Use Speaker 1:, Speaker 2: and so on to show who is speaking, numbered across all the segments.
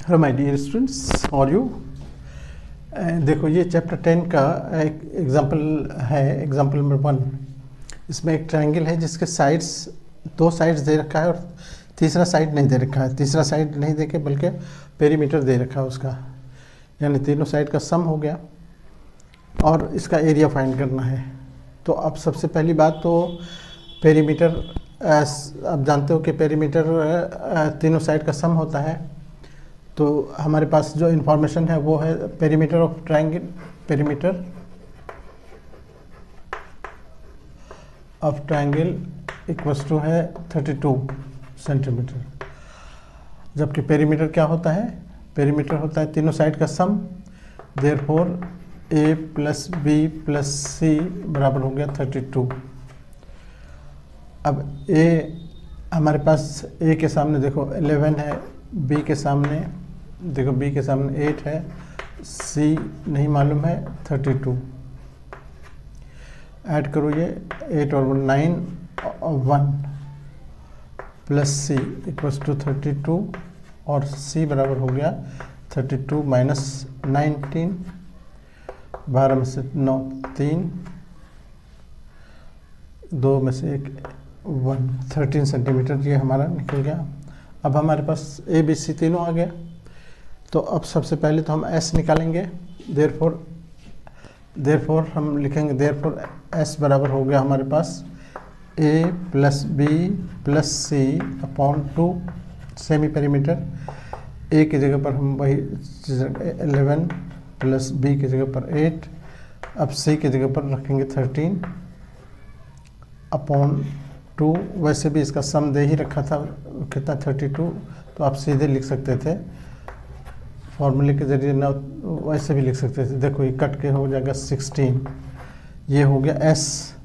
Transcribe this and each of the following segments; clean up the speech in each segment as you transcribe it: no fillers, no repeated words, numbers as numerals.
Speaker 1: Hello my dear students, और you. देखो, ये चैप्टर 10 का एक एग्जांपल है, एग्जांपल नंबर 1। इसमें एक ट्रायंगल है जिसके साइड्स, दो साइड्स दे रखा है और तीसरा साइड नहीं दे रखा है। तीसरा साइड नहीं दे के बल्कि पेरीमीटर दे रखा है उसका, यानी तीनों साइड का सम हो गया और इसका एरिया फाइंड करना है। तो अब सबसे पहली बात तो पेरीमीटर, आप जानते हो कि पेरीमीटर तीनों साइड का सम होता है। तो हमारे पास जो इन्फॉर्मेशन है वो है perimeter of triangle, perimeter of triangle equals to है 32 सेंटीमीटर। जबकि पेरीमीटर क्या होता है? पेरीमीटर होता है तीनों साइड का sum. Therefore a plus B plus C बराबर हो गया 32। अब a हमारे पास a के सामने देखो 11 है, b के सामने देखो b के सामने 8 है, c नहीं मालूम है 32। ऐड करो ये 8 और 9 और 1 प्लस c इक्वल्स टू 32 और c बराबर हो गया 32 माइनस 19, 12 में से 9 3, 2 में से 1 1, 13 सेंटीमीटर ये हमारा निकल गया। अब हमारे पास ए बी सी तीनों आ गया। तो अब सबसे पहले तो हम एस निकालेंगे। देयरफॉर हम लिखेंगे देयरफॉर एस बराबर हो गया हमारे पास ए प्लस बी प्लस सी अपॉन 2 सेमी पेरीमीटर। ए की जगह पर हम वही 11 प्लस बी की जगह पर 8, अब सी की जगह पर रखेंगे 13 अपॉन 2। वैसे भी इसका सम दे ही रखा था कितना 32, तो आप सीधे लिख सकते थे फॉर्मूले के जरिए, ना वैसे भी लिख सकते थे। देखो ये कट के हो जाएगा 16, ये हो गया एस।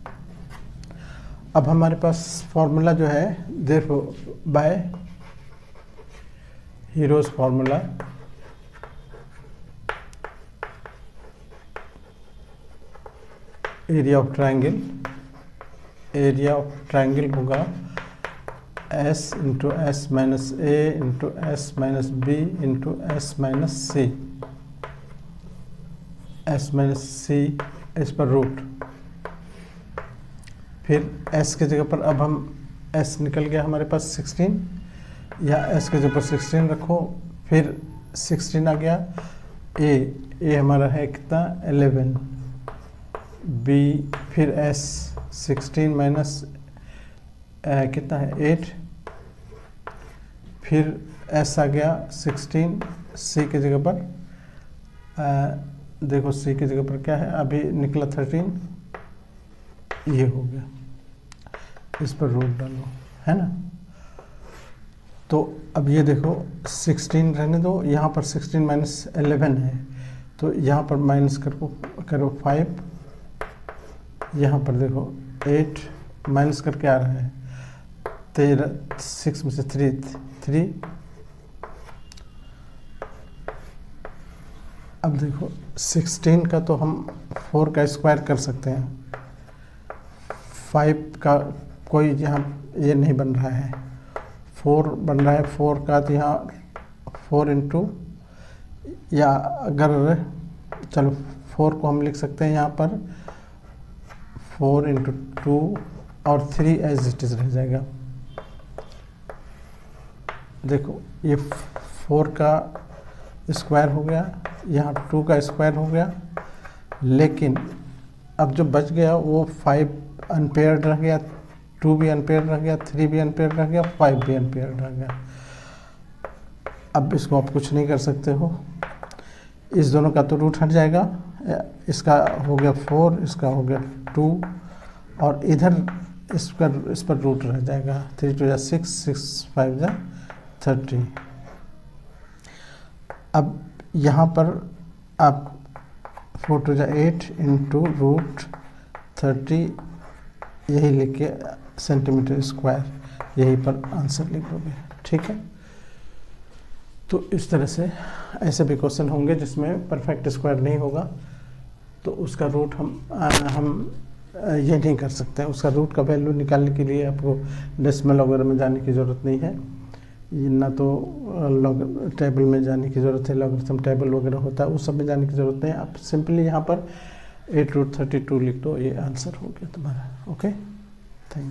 Speaker 1: अब हमारे पास फॉर्मूला जो है therefore by hero's formula area of triangle, area of triangle होगा s into S minus A into S minus B into S minus C, S minus C इस पर रूट। फिर s की जगह पर अब हम s निकल गया हमारे पास 16, या s की जगह पर 16 रखो, फिर 16 आ गया। a हमारा है कितना 11, b फिर s 16 माइनस कितना है 8, फिर s आ गया 16, c की जगह पर देखो c की जगह पर क्या है अभी निकला 13, ये हो गया। इस पर रूट डालो, है ना। तो अब ये देखो 16 रहने दो, यहाँ पर 16 माइनस 11 है, तो यहाँ पर माइनस करो 5, यहाँ पर देखो 8 माइनस करके आ रहा है 13, 6 में से 3। अब देखो 16 का तो हम 4 का स्क्वायर कर सकते हैं, 5 का कोई यहाँ ये नहीं बन रहा है, 4 बन रहा है। 4 का तो यहाँ 4 इंटू, या अगर चलो 4 को हम लिख सकते हैं यहाँ पर 4 इंटू 2 और 3 एज इट इज रह जाएगा। देखो ये 4 का स्क्वायर हो गया, यहाँ 2 का स्क्वायर हो गया, लेकिन अब जो बच गया वो 5 अनपेयर्ड रह गया, 2 भी अनपेयर्ड रह गया, 3 भी अनपेयर्ड रह गया, 5 भी अनपेयर्ड रह गया। अब इसको आप कुछ नहीं कर सकते हो, इस दोनों का तो रूट हट जाएगा। इसका हो गया 4, इसका हो गया 2, और इधर इस पर रूट रह जाएगा। 3 2 6, 6 5 30। अब यहाँ पर आप 4 2 8 इंटू रूट 30 यही लिख के सेंटीमीटर स्क्वायर यहीं पर आंसर लिख दोगे, ठीक है। तो इस तरह से ऐसे भी क्वेश्चन होंगे जिसमें परफेक्ट स्क्वायर नहीं होगा, तो उसका रूट हम ये नहीं कर सकते। उसका रूट का वैल्यू निकालने के लिए आपको डेसिमल वगैरह में जाने की ज़रूरत नहीं है। ये ना तो लॉग टेबल में जाने की ज़रूरत है, लॉगरिथम टेबल वगैरह होता है उस सब में जाने की ज़रूरत नहीं है। आप सिंपली यहाँ पर 8√32 लिख दो, ये आंसर हो गया तुम्हारा। Okay, thank you.